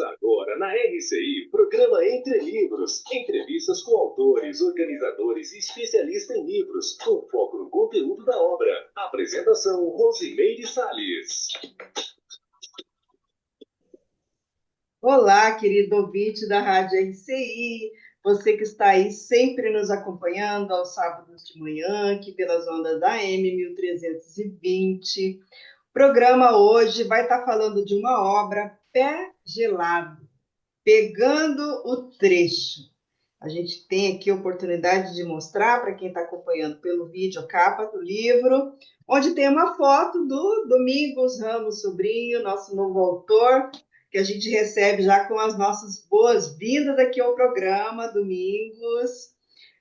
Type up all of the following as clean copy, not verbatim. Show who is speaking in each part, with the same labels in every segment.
Speaker 1: Começa agora na RCI, programa Entre Livros. Entrevistas com autores, organizadores e especialistas em livros, com foco no conteúdo da obra. Apresentação, Rosimeire Salles.
Speaker 2: Olá, querido ouvinte da Rádio RCI, você que está aí sempre nos acompanhando aos sábados de manhã, aqui pelas ondas da AM 1320. O programa hoje vai estar falando de uma obra, Pé Gelado, Pegando o Trecho. A gente tem aqui a oportunidade de mostrar para quem está acompanhando pelo vídeo a capa do livro, onde tem uma foto do Domingos Ramos Sobrinho, nosso novo autor, que a gente recebe já com as nossas boas-vindas aqui ao programa, Domingos.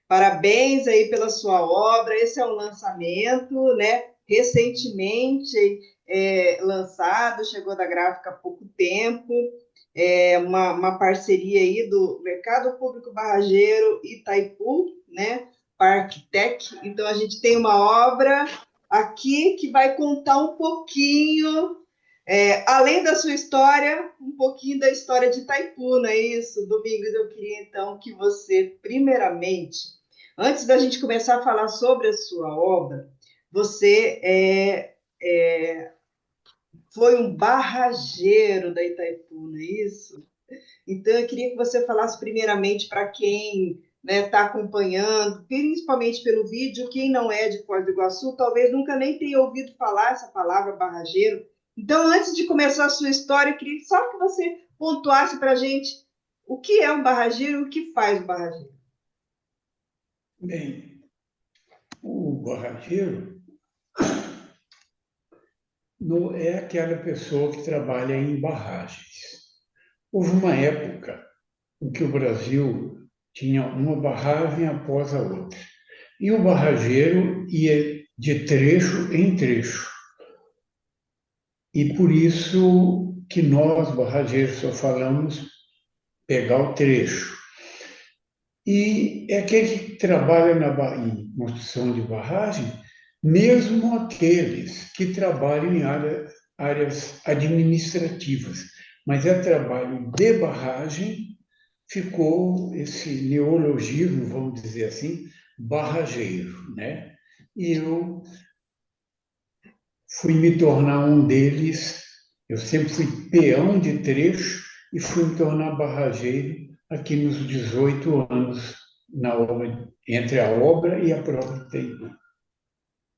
Speaker 2: Parabéns aí pela sua obra. Esse é um lançamento, né? Recentemente lançado, chegou da gráfica há pouco tempo. É uma parceria aí do Mercado Público Barrageiro Itaipu, né? Parktec. Então a gente tem uma obra aqui que vai contar um pouquinho, além da sua história, um pouquinho da história de Itaipu, não é isso? Domingos, eu queria então que você, primeiramente, antes da gente começar a falar sobre a sua obra, você foi um barrageiro da Itaipu, não é isso? Então, eu queria que você falasse primeiramente para quem está acompanhando, principalmente pelo vídeo, quem não é de Foz do Iguaçu, talvez nunca nem tenha ouvido falar essa palavra barrageiro. Então, antes de começar a sua história, eu queria só que você pontuasse para a gente o que é um barrageiro e o que faz o barrageiro.
Speaker 3: Bem, o barrageiro é aquela pessoa que trabalha em barragens. Houve uma época em que o Brasil tinha uma barragem após a outra. E o barrageiro ia de trecho em trecho. E por isso que nós, barrageiros, só falamos pegar o trecho. E é aquele que trabalha em construção de barragem, mesmo aqueles que trabalham em áreas administrativas, mas é trabalho de barragem, ficou esse neologismo, vamos dizer assim, barrageiro, né? E eu fui me tornar um deles, eu sempre fui peão de trecho e fui me tornar barrageiro aqui nos 18 anos, na obra, entre a obra e a própria Itaipu.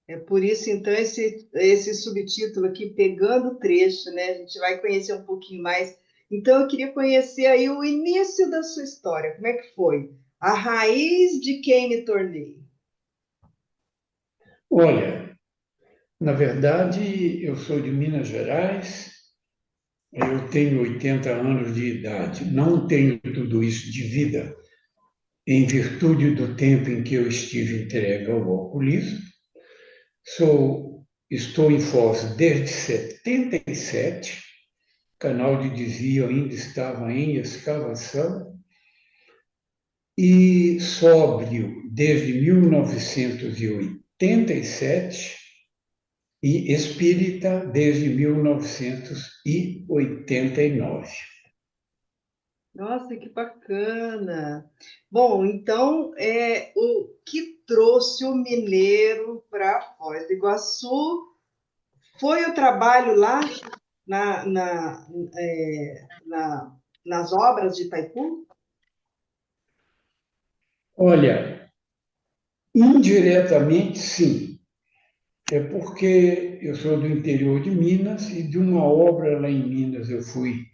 Speaker 2: É por isso, então, esse subtítulo aqui, Pegando o Trecho, né? A gente vai conhecer um pouquinho mais. Então, eu queria conhecer aí o início da sua história. Como é que foi? A raiz de quem me tornei.
Speaker 3: Olha, na verdade, eu sou de Minas Gerais, eu tenho 80 anos de idade, não tenho tudo isso de vida, em virtude do tempo em que eu estive entregue ao alcoolismo. Estou em Foz desde 77, o canal de desvio ainda estava em escavação, e sóbrio desde 1987 e espírita desde 1989.
Speaker 2: Nossa, que bacana! Bom, então, o que trouxe o mineiro para Foz do Iguaçu foi o trabalho lá na, na, nas obras de Itaipu?
Speaker 3: Olha, indiretamente sim, é porque eu sou do interior de Minas e de uma obra lá em Minas eu fui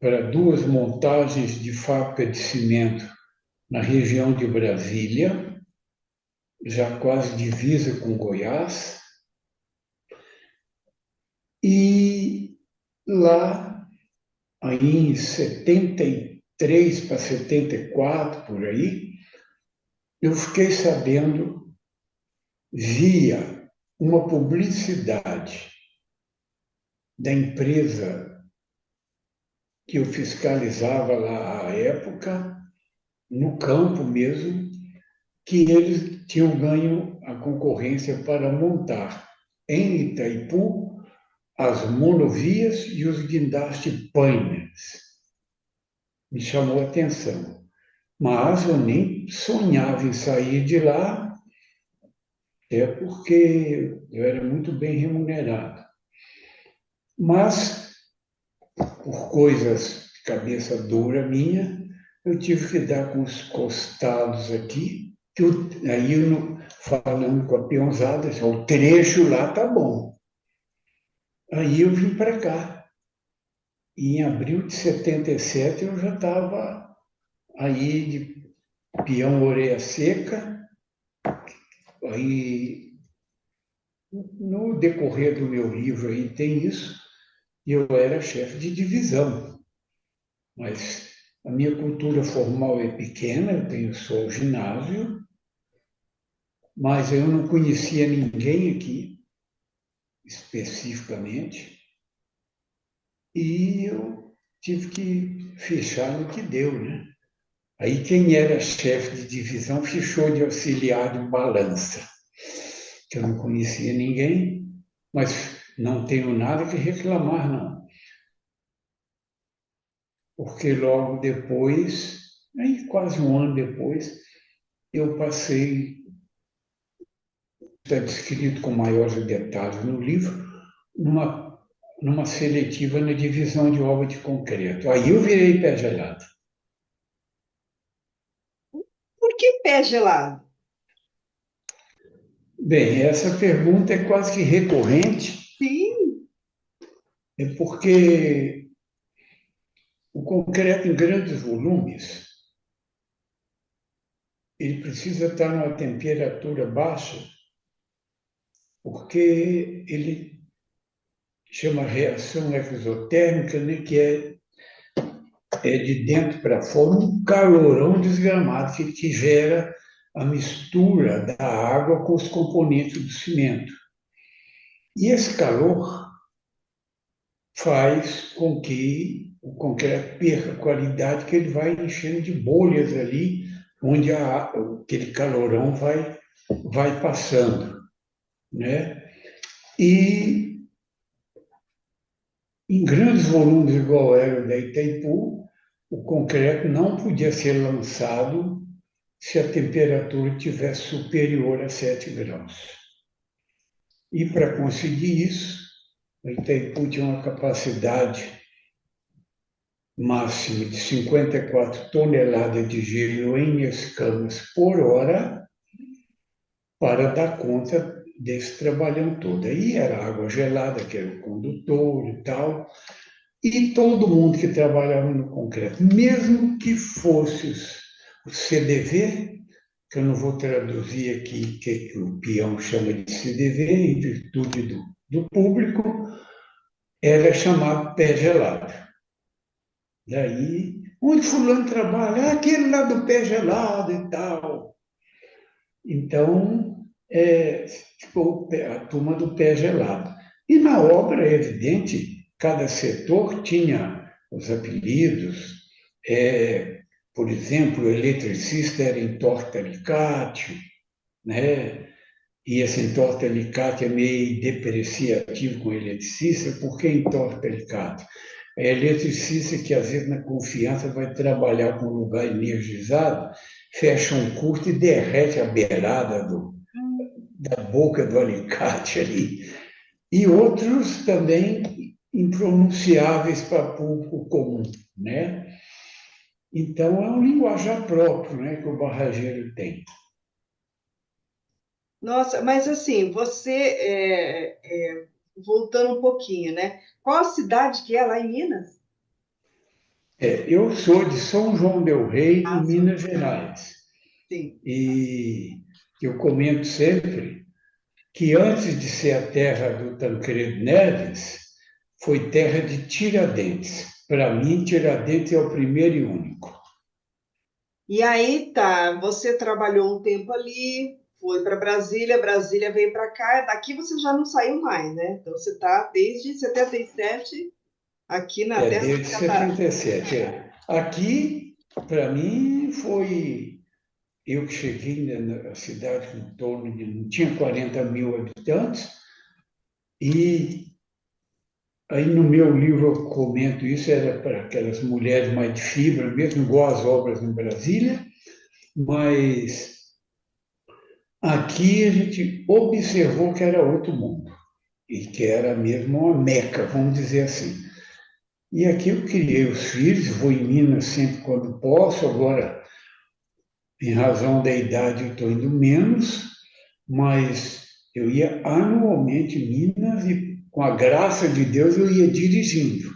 Speaker 3: para duas montagens de fábrica de cimento na região de Brasília, já quase divisa com Goiás, e lá, aí em 73 para 74, por aí, eu fiquei sabendo, via uma publicidade da empresa que eu fiscalizava lá à época, no campo mesmo, que eles tinham ganho a concorrência para montar em Itaipu as monovias e os guindastes painels. me chamou a atenção. Mas eu nem sonhava em sair de lá, é porque eu era muito bem remunerado. Mas, por coisas de cabeça dura minha, eu tive que dar com os costados aqui, que aí falando com a peãozada, o trecho lá tá bom. Aí eu vim para cá. E em abril de 77 eu já estava aí de peão orelha seca. Aí, no decorrer do meu livro aí tem isso, e eu era chefe de divisão. Mas a minha cultura formal é pequena, eu tenho só o ginásio, mas eu não conhecia ninguém aqui, especificamente, e eu tive que fechar no que deu, né? Aí quem era chefe de divisão fechou de auxiliar de balança, que eu não conhecia ninguém, mas não tenho nada que reclamar, não. Porque logo depois, aí quase um ano depois, eu passei, está descrito com maiores detalhes no livro, numa seletiva na divisão de obra de concreto. Aí eu virei pé gelado.
Speaker 2: Por que pé gelado?
Speaker 3: Bem, essa pergunta é quase que recorrente,
Speaker 2: Sim.
Speaker 3: é porque o concreto em grandes volumes, ele precisa estar numa temperatura baixa, porque ele chama reação exotérmica, né, que é de dentro para fora, um calorão desgramado que gera a mistura da água com os componentes do cimento. E esse calor faz com que o concreto perca a qualidade, que ele vai enchendo de bolhas ali, onde aquele calorão vai passando, né? E em grandes volumes, igual era o da Itaipu, o concreto não podia ser lançado se a temperatura tivesse superior a 7 graus. E para conseguir isso, a Itaipu tinha uma capacidade máxima de 54 toneladas de gelo em escamas por hora para dar conta desse trabalhão todo. Aí era água gelada, que era o condutor e tal, e todo mundo que trabalhava no concreto, mesmo que fosse o CDV, que eu não vou traduzir aqui, que o peão chama de CDV, em virtude do público, era chamado pé gelado. Daí, onde fulano trabalha? Ah, aquele lá do pé gelado e tal. Então, ficou a turma do pé gelado. E na obra, é evidente, cada setor tinha os apelidos. Por exemplo, o eletricista era entorta-alicate, né? E esse entorta-alicate é meio depreciativo com o eletricista. Por que entorta-alicate? É eletricista que, às vezes, na confiança, vai trabalhar com um lugar energizado, fecha um curto e derrete a beirada da boca do alicate ali. E outros também impronunciáveis para público comum, né? Então, é um linguajar próprio, né, que o barrageiro tem.
Speaker 2: Nossa, mas assim, você, voltando um pouquinho, né? Qual a cidade que é lá em Minas?
Speaker 3: Eu sou de São João del Rei, em
Speaker 2: Ah, só.
Speaker 3: Minas Gerais.
Speaker 2: Sim.
Speaker 3: E eu comento sempre que antes de ser a terra do Tancredo Neves, foi terra de Tiradentes. Para mim, Tiradentes é o primeiro e único.
Speaker 2: E aí tá, você trabalhou um tempo ali, foi para Brasília, Brasília veio para cá, daqui você já não saiu mais, né? Então você está desde 77 aqui na Terra
Speaker 3: Desde
Speaker 2: das Cataratas.
Speaker 3: 77. Aqui, para mim, foi. Eu que cheguei na cidade com em torno de. Não tinha 40 mil habitantes, e Aí no meu livro eu comento isso, era para aquelas mulheres mais de fibra, mesmo igual as obras em Brasília, mas aqui a gente observou que era outro mundo, e que era mesmo uma meca, vamos dizer assim. E aqui eu criei os filhos, vou em Minas sempre quando posso, agora, em razão da idade, eu estou indo menos, mas eu ia anualmente em Minas e, com a graça de Deus, eu ia dirigindo.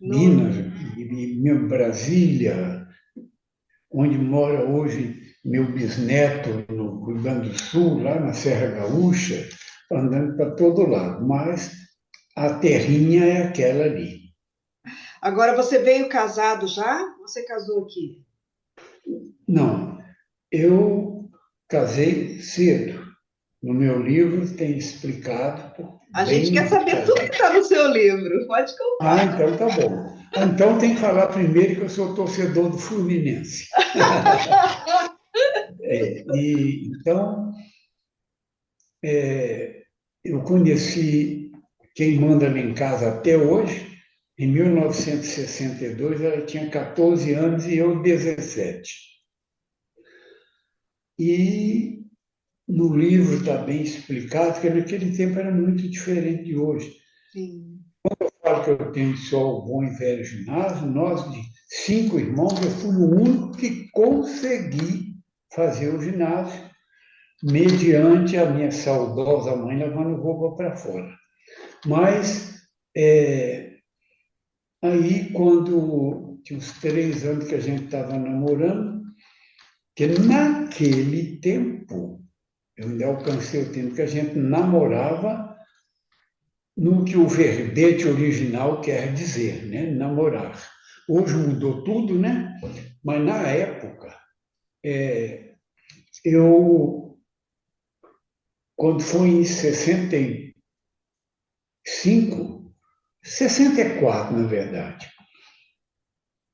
Speaker 2: Nossa.
Speaker 3: Minas, e Brasília, onde mora hoje meu bisneto, no Rio Grande do Sul, lá na Serra Gaúcha, andando para todo lado. Mas a terrinha é aquela ali.
Speaker 2: Agora, você veio casado já? Você casou aqui?
Speaker 3: Não, eu casei cedo. No meu livro tem explicado
Speaker 2: A gente quer
Speaker 3: bem
Speaker 2: saber tudo que
Speaker 3: casado.
Speaker 2: está no seu livro. Pode
Speaker 3: Ah,
Speaker 2: contar.
Speaker 3: então tá bom. Então tem que falar primeiro que eu sou torcedor do Fluminense. Então, eu conheci quem manda lá em casa até hoje. Em 1962, ela tinha 14 anos e eu 17. E no livro está bem explicado que naquele tempo era muito diferente de hoje.
Speaker 2: Sim.
Speaker 3: Falo que eu tenho só o bom e velho ginásio, nós de 5 irmãos, eu fui o único que consegui fazer o ginásio, mediante a minha saudosa mãe levando roupa para fora. Mas aí, quando tinha uns 3 anos que a gente estava namorando, que naquele tempo, eu ainda alcancei o tempo que a gente namorava no que o verbete original quer dizer, né? Namorar. Hoje mudou tudo, né? Mas na época, eu, quando foi em 65, 64, na verdade,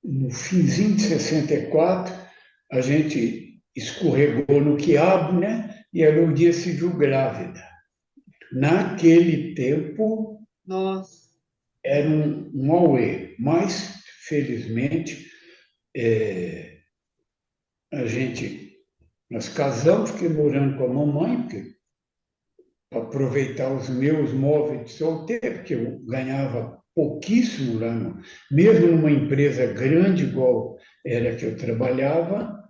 Speaker 3: no finzinho de 64, a gente escorregou no quiabo, né? E a Lourdes se viu grávida. Naquele tempo,
Speaker 2: Nossa.
Speaker 3: era um auê, mas, felizmente, a gente, nós casamos, fiquei morando com a mamãe, porque para aproveitar os meus móveis de solteiro, que eu ganhava pouquíssimo lá, mesmo numa empresa grande igual era que eu trabalhava,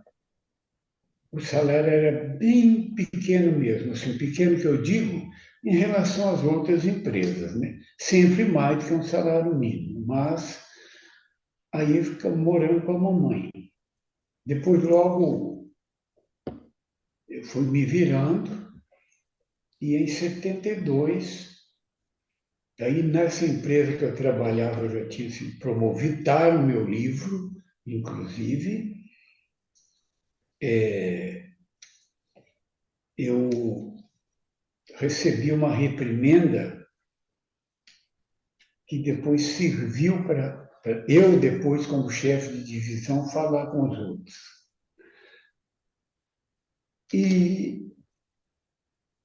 Speaker 3: o salário era bem pequeno mesmo, assim, pequeno que eu digo, em relação às outras empresas, né? Sempre mais do que um salário mínimo, mas aí ficamos morando com a mamãe. Depois, logo, eu fui me virando, e em 72, aí nessa empresa que eu trabalhava, eu já tinha sido promovido, está o meu livro, inclusive, eu recebi uma reprimenda que depois serviu para eu, depois, como chefe de divisão, falar com os outros. E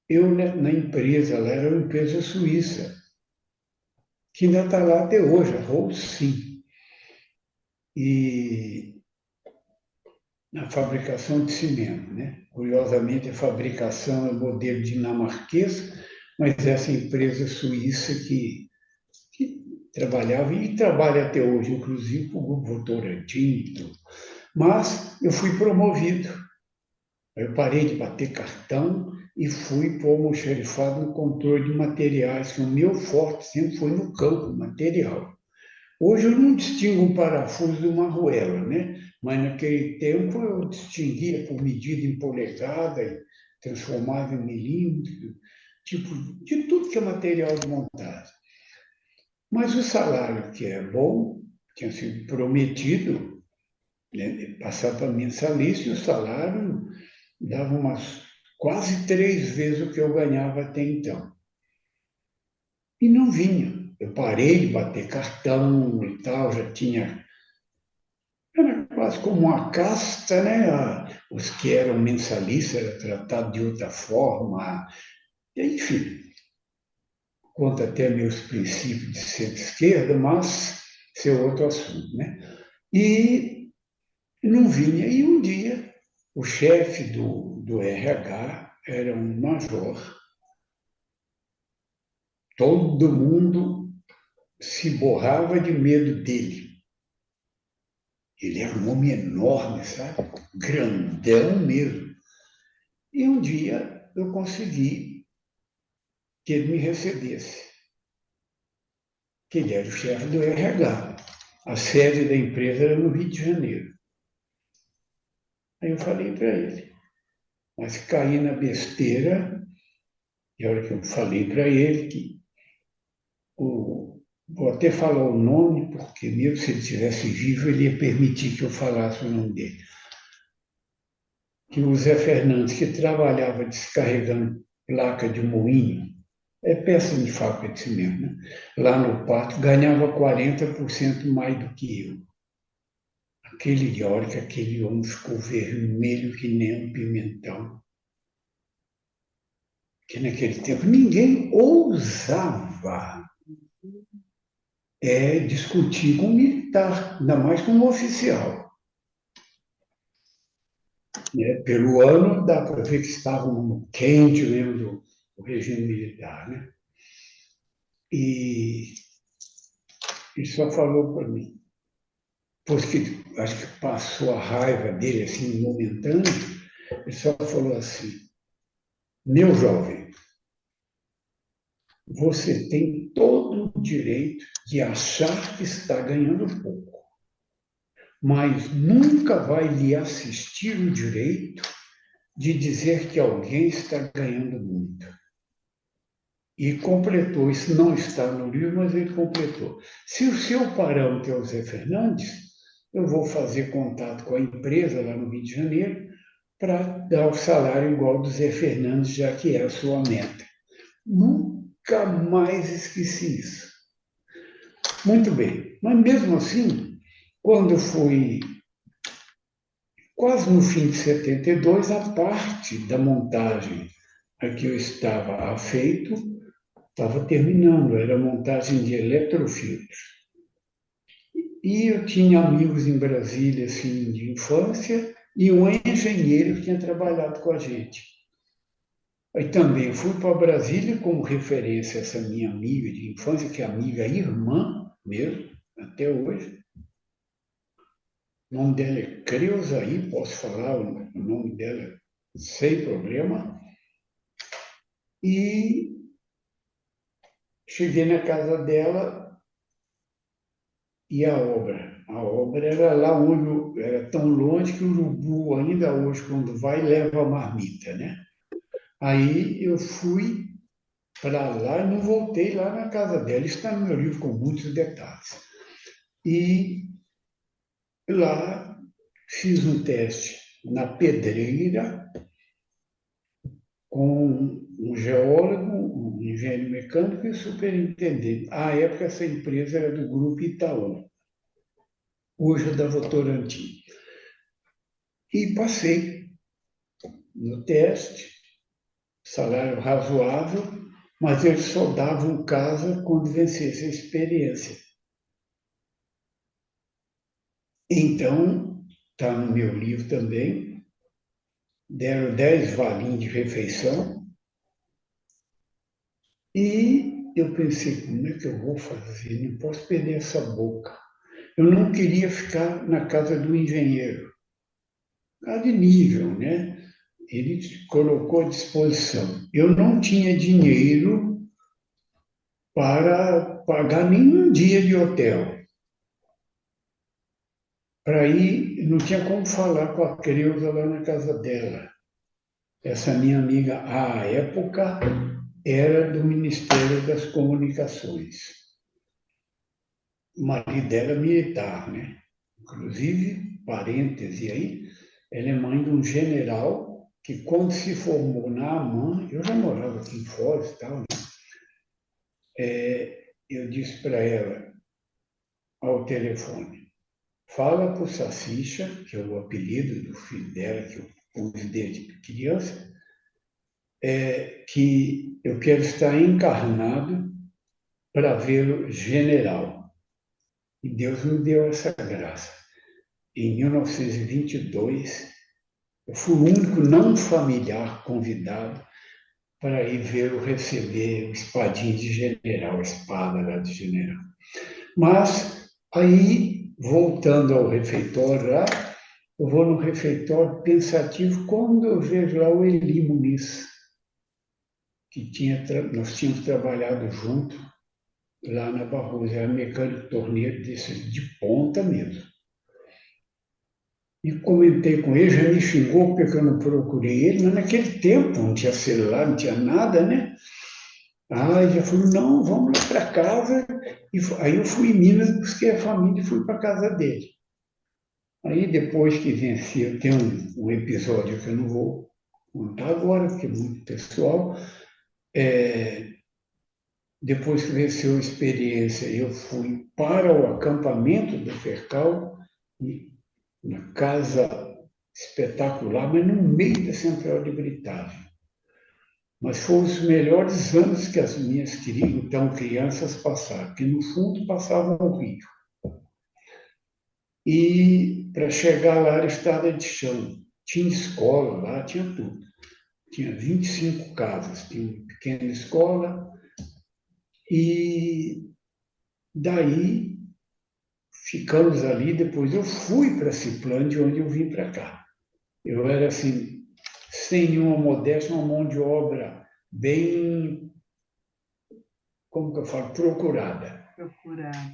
Speaker 3: eu, na empresa, lá era uma empresa suíça, que ainda está lá até hoje, a Holcim, e na fabricação de cimento, né? Curiosamente, a fabricação é modelo dinamarquês, mas essa empresa suíça que trabalhava e trabalha até hoje, inclusive para o Grupo Votorantim e tudo. Mas eu fui promovido. Eu parei de bater cartão e fui para o almoxarifado no controle de materiais, que o meu forte sempre foi no campo material. Hoje eu não distingo um parafuso de uma arruela, né? Mas naquele tempo eu distinguia por medida em polegada, e transformava em milímetro, tipo, de tudo que é material de montagem. Mas o salário, que é bom, tinha sido prometido, né, passar para mensalista, e o salário dava umas quase 3 vezes o que eu ganhava até então. E não vinha. Eu parei de bater cartão e tal, já tinha. Era quase como uma casta, né? Os que eram mensalistas eram tratados de outra forma. Enfim, contra até meus princípios de centro-esquerda, mas isso é outro assunto, né? E não vinha. E um dia, o chefe do RH era um major. Todo mundo se borrava de medo dele. Ele era um homem enorme, sabe? Grandão mesmo. E um dia eu consegui que ele me recebesse, que ele era o chefe do RH. A sede da empresa era no Rio de Janeiro. Aí eu falei para ele, mas caí na besteira, e a hora que eu falei para ele que vou até falar o nome, porque mesmo se ele estivesse vivo, ele ia permitir que eu falasse o nome dele. Que o Zé Fernandes, que trabalhava descarregando placa de moinho, é peça de fábrica de cimento, né? Lá no pátio, ganhava 40% mais do que eu. Aquele hora que aquele homem ficou vermelho que nem um pimentão. Que naquele tempo ninguém ousava discutir com um militar, ainda mais com um oficial. Pelo ano, dá para ver que estavam no quente mesmo do regime militar. Né? E ele só falou para mim, porque acho que passou a raiva dele assim, momentânea, ele só falou assim, meu jovem, você tem todo o direito de achar que está ganhando pouco, mas nunca vai lhe assistir o direito de dizer que alguém está ganhando muito. E completou, isso não está no livro, mas ele completou. Se o seu parâmetro é o Zé Fernandes, eu vou fazer contato com a empresa lá no Rio de Janeiro para dar o salário igual ao do Zé Fernandes, já que é a sua meta. Nunca mais esqueci isso. Muito bem, mas mesmo assim, quando fui quase no fim de 72, a parte da montagem a que eu estava afeito estava terminando, era a montagem de eletrofiltros. E eu tinha amigos em Brasília, assim, de infância, e um engenheiro que tinha trabalhado com a gente. Aí também fui para Brasília como referência a essa minha amiga de infância, que é amiga irmã mesmo, até hoje. O nome dela é Creuzaí, posso falar o nome dela sem problema. E cheguei na casa dela e a obra. A obra era lá onde era tão longe que o urubu ainda hoje, quando vai, leva a marmita, né? Aí eu fui para lá e não voltei lá na casa dela. Isso está no meu livro com muitos detalhes. E lá fiz um teste na pedreira com um geólogo, um engenheiro mecânico e um superintendente. À época, essa empresa era do Grupo Itaú. Hoje é da Votorantim. E passei no teste, salário razoável, mas eles só davam casa quando vencesse a experiência. Então, está no meu livro também, deram 10 valinhos de refeição e eu pensei, como é que eu vou fazer? Não posso perder essa boca. Eu não queria ficar na casa do engenheiro. Casa de nível, né? Ele colocou à disposição. Eu não tinha dinheiro para pagar nenhum dia de hotel. Para ir, não tinha como falar com a Creuza lá na casa dela. Essa minha amiga, à época, era do Ministério das Comunicações. O marido dela é militar, né? Inclusive, parêntese aí, ela é mãe de um general que, quando se formou na AMAN, eu já morava aqui em Foz e tal, né? Eu disse para ela, ao telefone, fala para o Sacicha, que é o apelido do filho dela, que eu pus desde criança, que eu quero estar encarnado para vê-lo general. E Deus me deu essa graça. Em 1922, eu fui o único não familiar convidado para ir vê-lo receber o espadinho de general, a espada lá de general. Mas, aí, voltando ao refeitório lá, eu vou no refeitório pensativo quando eu vejo lá o Eli Muniz, que nós tínhamos trabalhado junto lá na Barroso, era mecânico torneiro de ponta mesmo. E comentei com ele, já me xingou porque eu não procurei ele, mas naquele tempo não tinha celular, não tinha nada, né? Ah, ele já falou, não, vamos lá para casa. E aí eu fui em Minas, busquei a família e fui para casa dele. Aí depois que venci, tem um episódio que eu não vou contar agora, porque é muito pessoal. Depois que venceu a experiência, eu fui para o acampamento do Fercal, na casa espetacular, mas no meio da central de Britávia. Mas foram os melhores anos que as minhas então, crianças passaram, que no fundo passavam o rio. E para chegar lá era estrada de chão. Tinha escola lá, tinha tudo. Tinha 25 casas, tinha uma pequena escola. E daí ficamos ali. Depois eu fui para Ciplândia, de onde eu vim para cá. Eu era assim, sem nenhuma modéstia, uma mão de obra bem, como que eu falo, procurada.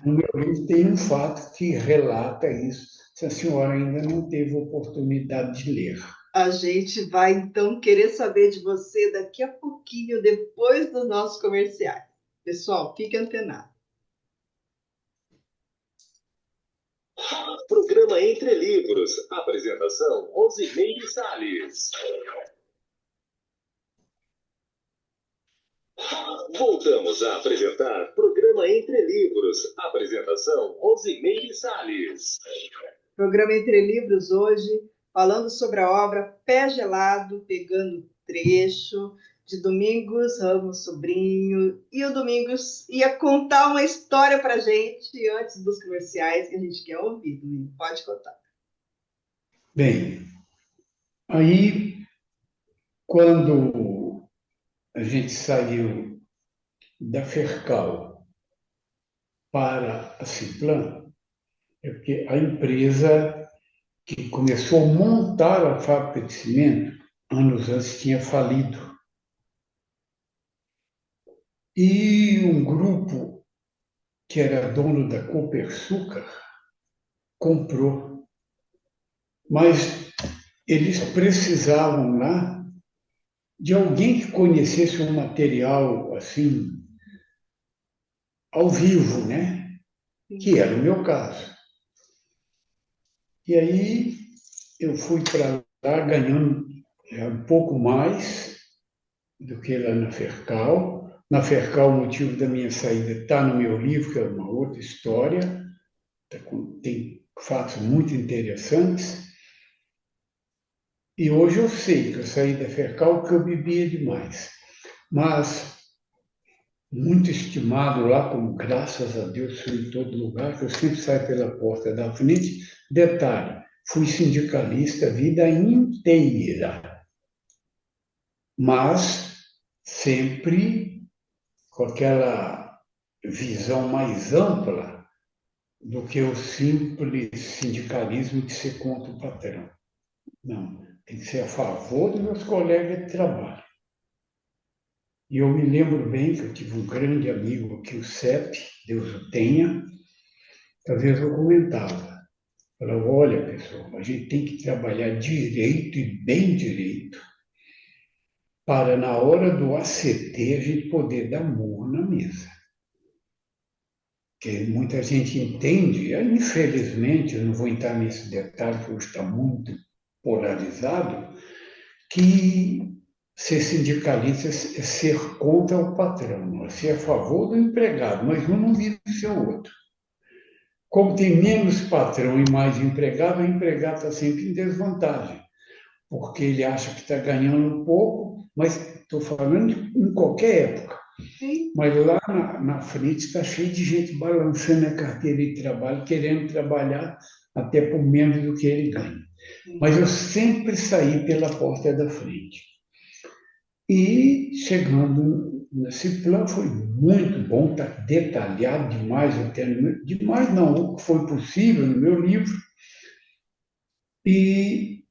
Speaker 3: No meu livro tem um fato que relata isso, se a senhora ainda não teve oportunidade de ler.
Speaker 2: A gente vai, então, querer saber de você daqui a pouquinho, depois dos nossos comerciais. Pessoal, fique antenado.
Speaker 1: Programa Entre Livros. Apresentação, Rosimeire Salles. Voltamos a apresentar Programa Entre Livros. Apresentação, Rosimeire Salles.
Speaker 2: Programa Entre Livros hoje, falando sobre a obra Pé Gelado, pegando trecho, de Domingos Ramos Sobrinho. E o Domingos ia contar uma história para a gente antes dos comerciais que a gente quer ouvir. Domingos, pode contar.
Speaker 3: Bem, aí, quando a gente saiu da Fercal para a Ciplan, é porque a empresa que começou a montar a fábrica de cimento, anos antes tinha falido. E um grupo que era dono da Copersucar comprou. Mas eles precisavam lá de alguém que conhecesse um material assim, ao vivo, né? Que era o meu caso. E aí eu fui para lá ganhando um pouco mais do que lá na Fercal. Na Fercal, o motivo da minha saída está no meu livro, que é uma outra história, tem fatos muito interessantes. E hoje eu sei que eu saí da Fercal porque eu bebia demais. Mas, muito estimado lá, como graças a Deus fui em todo lugar, que eu sempre saio pela porta da frente. Detalhe, fui sindicalista a vida inteira. Mas sempre com aquela visão mais ampla do que o simples sindicalismo de ser contra o patrão. Não, tem que ser a favor dos meus colegas de trabalho. E eu me lembro bem que eu tive um grande amigo aqui, o CEP, Deus o tenha, que às vezes eu comentava. Falava, olha, pessoal, a gente tem que trabalhar direito e bem direito para, na hora do ACT, a gente poder dar murro na mesa. Porque muita gente entende, infelizmente, eu não vou entrar nesse detalhe, porque hoje está muito polarizado, que ser sindicalista é ser contra o patrão, é ser a favor do empregado, mas um não vive sem o outro. Como tem menos patrão e mais empregado, o empregado está sempre em desvantagem, porque ele acha que está ganhando um pouco, mas estou falando em qualquer época.
Speaker 2: Sim.
Speaker 3: Mas lá na frente está cheio de gente balançando a carteira de trabalho, querendo trabalhar até por menos do que ele ganha. Mas eu sempre saí pela porta da frente. E chegando nesse plano foi muito bom, está detalhado demais, até demais não, o que foi possível no meu livro. E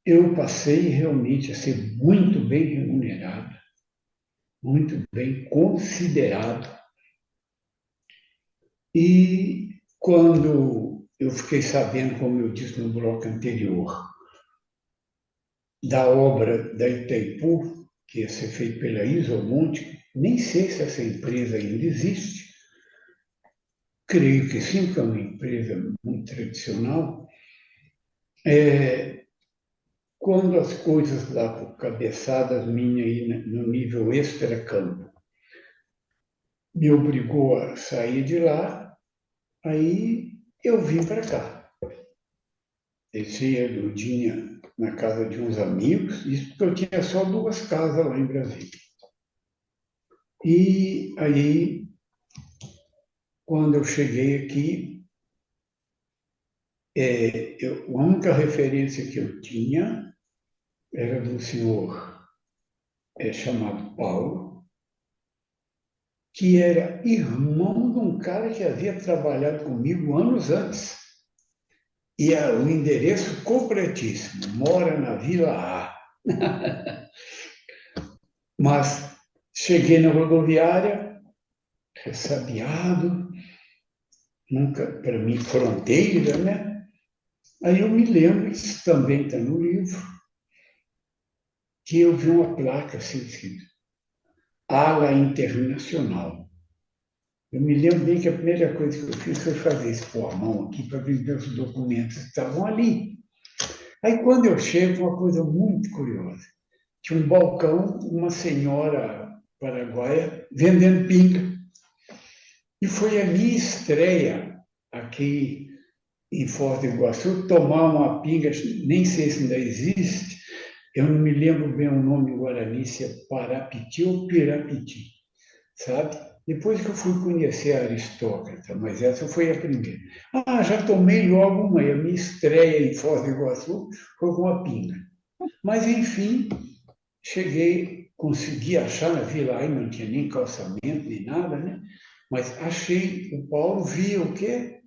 Speaker 3: eu passei realmente a ser muito bem remunerado, muito bem considerado. E quando eu fiquei sabendo, como eu disse no bloco anterior, da obra da Itaipu, que ia ser feita pela Isomonte, nem sei se essa empresa ainda existe, creio que sim, porque é uma empresa muito tradicional. Quando as coisas lá, cabeçadas minhas aí no nível extra-campo, me obrigou a sair de lá, aí eu vim para cá. Desci a Dudinha na casa de uns amigos, isso porque eu tinha só 2 casas lá em Brasília. E aí, quando eu cheguei aqui, a única referência que eu tinha era do senhor chamado Paulo, que era irmão de um cara que havia trabalhado comigo anos antes. E o endereço completíssimo, mora na Vila A. Mas cheguei na rodoviária, ressabiado, nunca, para mim, fronteira, né? Aí eu me lembro, isso também está no livro, que eu vi uma placa assim, escrito, Ala Internacional. Eu me lembro bem que a primeira coisa que eu fiz foi fazer isso com a mão aqui para ver os documentos que estavam ali. Aí quando eu chego, uma coisa muito curiosa. Tinha um balcão, uma senhora paraguaia vendendo pinga. E foi a minha estreia aqui em Foz do Iguaçu, tomar uma pinga, nem sei se ainda existe, eu não me lembro bem o nome em Guarani, se é Parapiti ou Pirapiti, sabe? Depois que eu fui conhecer a aristócrata, mas essa foi a primeira. Já tomei logo uma, e a minha estreia em Foz do Iguaçu foi com a pinga. Mas, enfim, cheguei, consegui achar na Vila, aí não tinha nem calçamento, nem nada, né? Mas achei, o Paulo via o quê?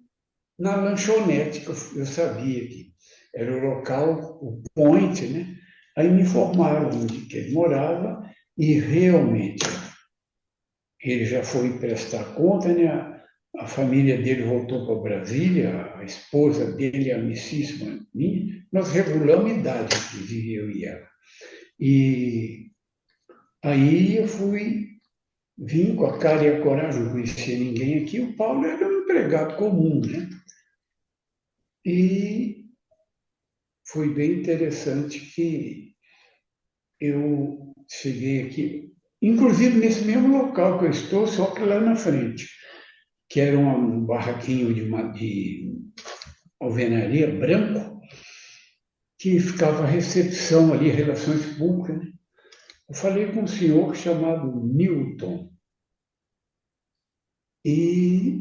Speaker 3: Na lanchonete, que eu sabia que era o local, o point, né? Aí me informaram onde que ele morava e realmente ele já foi prestar conta, né? A família dele voltou para Brasília, a esposa dele, a amicíssima minha, nós regulamos idade, inclusive eu e ela. E aí eu vim com a cara e a coragem, não conhecia ninguém aqui, o Paulo era um empregado comum, né? E foi bem interessante que eu cheguei aqui, inclusive nesse mesmo local que eu estou, só que lá na frente, que era um barraquinho de alvenaria branco, que ficava a recepção ali, relações públicas, né? Eu falei com um senhor chamado Newton, e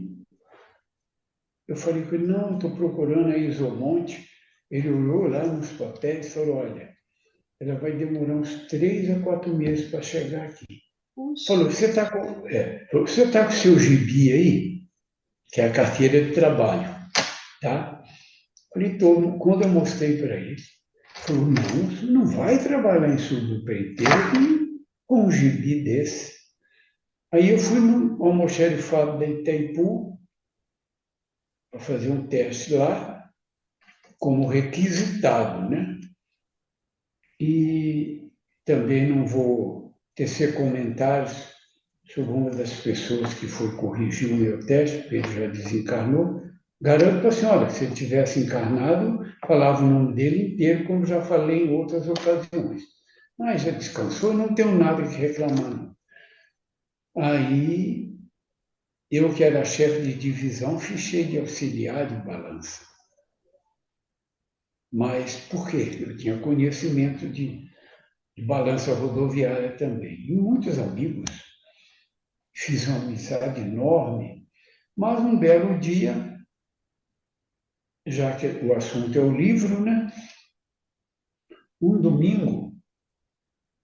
Speaker 3: eu falei com ele, não, estou procurando a Isomonte. Ele olhou lá nos papéis e falou, olha, ela vai demorar uns 3 a 4 meses para chegar aqui. Falou, você está você tá com o seu gibi aí, que é a carteira de trabalho, tá? Falei, tô. Quando eu mostrei para ele, falou, não, você não vai trabalhar em subempreiteiro com um gibi desse. Aí eu fui no almoxarifado da Itaipu para fazer um teste lá, como requisitado, né? E também não vou tecer comentários sobre uma das pessoas que foi corrigir o meu teste, porque ele já desencarnou. Garanto para a senhora, se ele tivesse encarnado, falava o nome dele inteiro, como já falei em outras ocasiões. Mas já descansou, não tenho nada que reclamar, não. Aí, eu que era chefe de divisão, fichei de auxiliar de balança. Mas por quê? Eu tinha conhecimento de balança rodoviária também. E muitos amigos fiz uma amizade enorme, mas um belo dia, já que o assunto é o livro, né? Um domingo,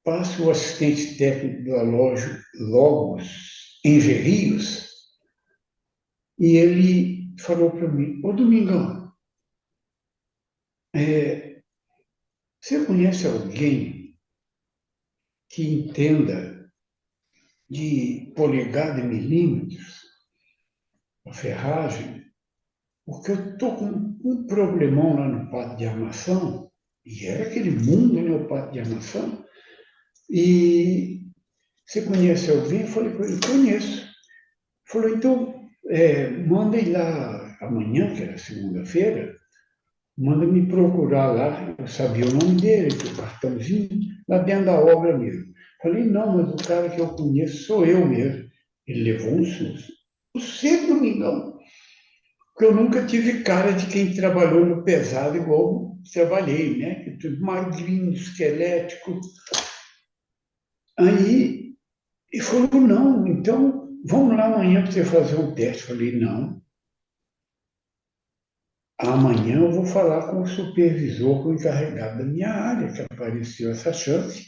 Speaker 3: passa o assistente técnico da loja Logos, em Gerrios, e ele falou para mim: Ô Domingão, você conhece alguém que entenda de polegada e milímetros, a ferragem? Porque eu estou com um problemão lá no pátio de armação, e era aquele mundo, né, o pátio de armação, e você conhece alguém? Eu falei para ele: conheço. Falou: então, manda ir lá amanhã, que era segunda-feira, manda me procurar lá. Eu sabia o nome dele, o cartãozinho, lá dentro da obra mesmo. Falei: não, mas o cara que eu conheço sou eu mesmo. Ele levou um susto. Você, Domingão? Porque eu nunca tive cara de quem trabalhou no pesado igual trabalhei, né? Tudo magrinho, esquelético. Aí ele falou: não, então vamos lá amanhã para você fazer um teste. Falei: não. Amanhã eu vou falar com o supervisor, com o encarregado da minha área, que apareceu essa chance,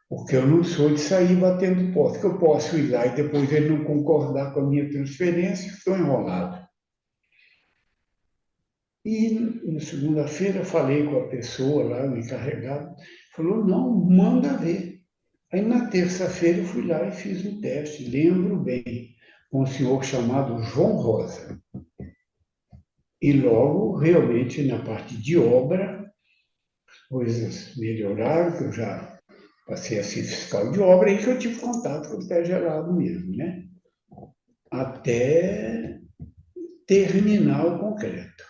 Speaker 3: porque eu não sou de sair batendo porta, que eu posso ir lá e depois ele não concordar com a minha transferência, estou enrolado. E na segunda-feira falei com a pessoa lá, o encarregado, falou: não, manda ver. Aí na terça-feira eu fui lá e fiz um teste, lembro bem, com um senhor chamado João Rosa. E logo, realmente, na parte de obra, coisas melhoraram, que eu já passei a ser fiscal de obra, e que eu tive contato com o pé gelado mesmo, né? Até terminar o concreto.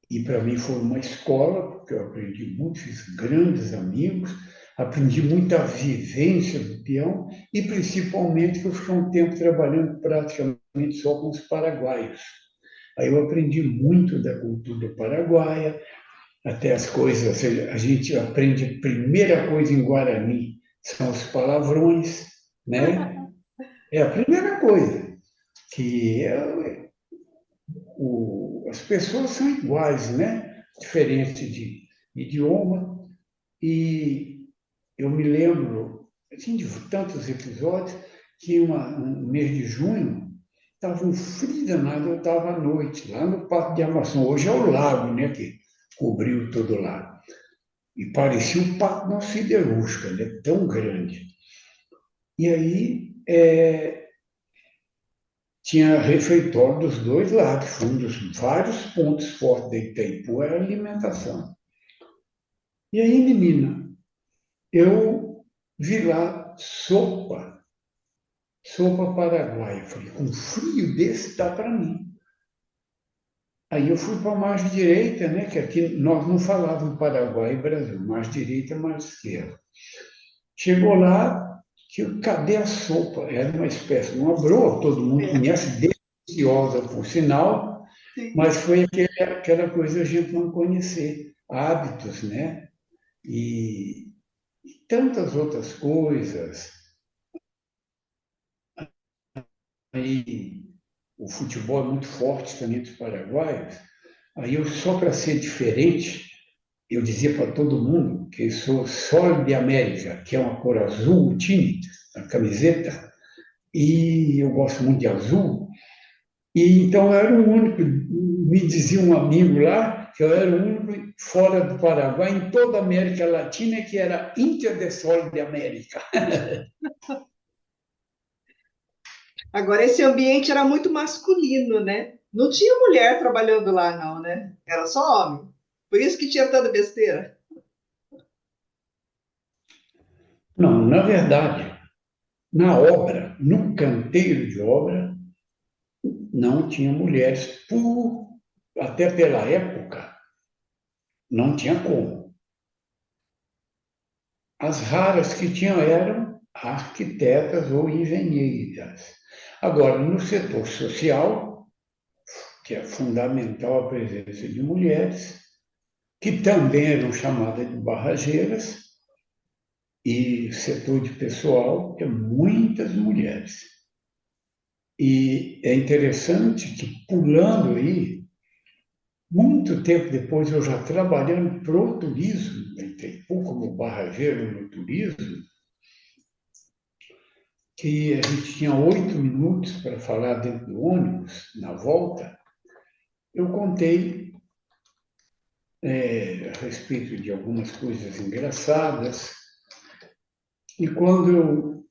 Speaker 3: E para mim foi uma escola, porque eu aprendi muito, fiz grandes amigos, aprendi muita vivência do peão, e principalmente que eu fiquei um tempo trabalhando praticamente só com os paraguaios. Aí eu aprendi muito da cultura paraguaia, até as coisas, a gente aprende a primeira coisa em Guarani, são os palavrões, né? É a primeira coisa, que as pessoas são iguais, né? Diferente de idioma, e eu me lembro, assim, de tantos episódios, que um mês de junho, estava um frio danado, eu estava à noite, lá no Parque de Armação, hoje é o lago, né, que cobriu todo lá. E parecia um parque de uma siderúrgica, né? Tão grande. E aí tinha refeitório dos dois lados, foi um dos vários pontos fortes da Itaipu, era a alimentação. E aí, menina, eu vi lá sopa paraguaia. Eu falei: com frio desse dá para mim. Aí eu fui para a margem direita, né? Que aqui nós não falávamos Paraguai e Brasil, margem direita e margem esquerda. Chegou lá, cadê a sopa? Era uma espécie de uma broa, todo mundo conhece, deliciosa por sinal, mas foi aquela coisa a gente não conhecer, hábitos, né? E tantas outras coisas. Aí o futebol é muito forte também dos paraguaios. Aí eu, só para ser diferente, eu dizia para todo mundo que eu sou Sol de América, que é uma cor azul, o time, a camiseta, e eu gosto muito de azul. E então eu era o único, me dizia um amigo lá, que eu era o único fora do Paraguai, em toda a América Latina, que era Índia de Sol de América.
Speaker 2: Agora, esse ambiente era muito masculino, né? Não tinha mulher trabalhando lá, não, né? Era só homem. Por isso que tinha tanta besteira.
Speaker 3: Não, na verdade, na obra, no canteiro de obra, não tinha mulheres, até pela época, não tinha como. As raras que tinham eram arquitetas ou engenheiras. Agora, no setor social, que é fundamental a presença de mulheres, que também eram chamadas de barrageiras, e setor de pessoal, que é muitas mulheres. E é interessante que, pulando aí, muito tempo depois, eu já trabalhando para o turismo, em Itaipu, como barrageiro no turismo, que a gente tinha 8 minutos para falar dentro do ônibus, na volta, eu contei a respeito de algumas coisas engraçadas, e quando eu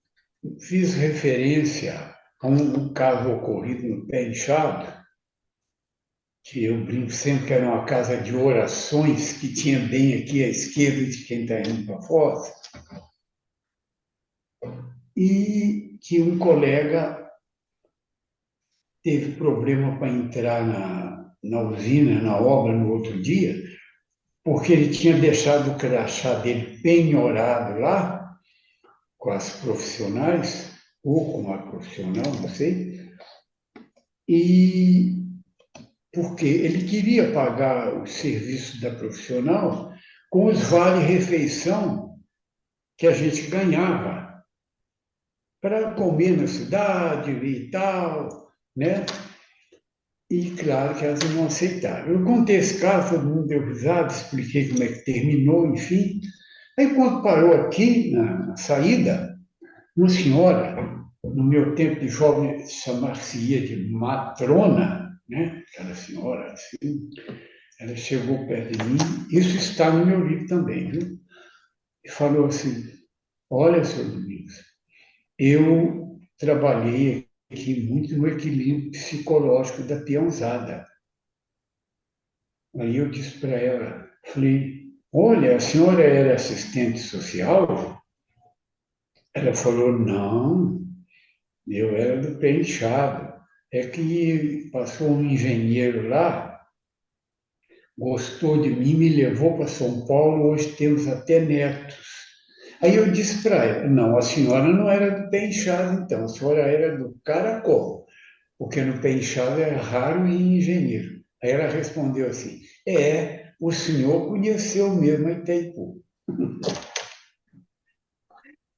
Speaker 3: fiz referência a um caso ocorrido no Pé Inchado, que eu brinco sempre que era uma casa de orações que tinha bem aqui à esquerda de quem está indo para Foz, e que um colega teve problema para entrar na usina, na obra, no outro dia, porque ele tinha deixado o crachá dele penhorado lá, com as profissionais, ou com a profissional, não sei, e porque ele queria pagar o serviço da profissional com os vale-refeição que a gente ganhava para comer na cidade e tal, né? E claro que elas não aceitaram. Eu contei esse caso, todo mundo deu risada, expliquei como é que terminou, enfim. Aí quando parou aqui, na saída, uma senhora, no meu tempo de jovem, chamar-se-ia de matrona, né? Aquela senhora assim, ela chegou perto de mim, isso está no meu livro também, viu? E falou assim: olha, senhor Domingos, eu trabalhei aqui muito no equilíbrio psicológico da peãozada. Aí eu disse para ela, falei, olha, a senhora era assistente social? Ela falou, não, eu era do pé inchado. É que passou um engenheiro lá, gostou de mim, me levou para São Paulo, hoje temos até netos. Aí eu disse para ela, não, a senhora não era do pé inchado, então, a senhora era do caracol, porque no pé inchado é raro e engenheiro. Aí ela respondeu assim, o senhor conheceu mesmo a Itaipu.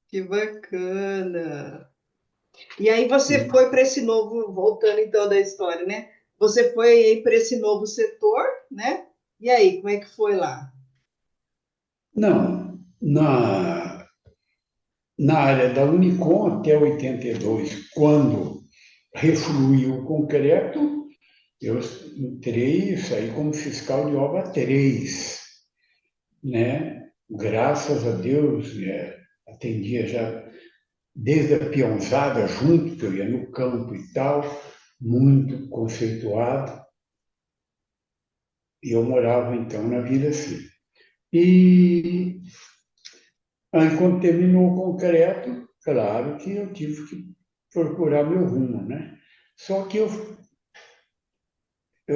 Speaker 2: Que bacana! E aí você foi para esse novo, voltando então da história, né? Você foi para esse novo setor, né? E aí, como é que foi lá?
Speaker 3: Não, na área da Unicom até 82, quando refluiu o concreto, eu entrei e saí como fiscal de obra 3, né? Graças a Deus, atendia já desde a peãozada junto, que eu ia no campo e tal, muito conceituado, e eu morava então na Vila Sim. E aí, quando terminou o concreto, claro que eu tive que procurar meu rumo, né? Só que eu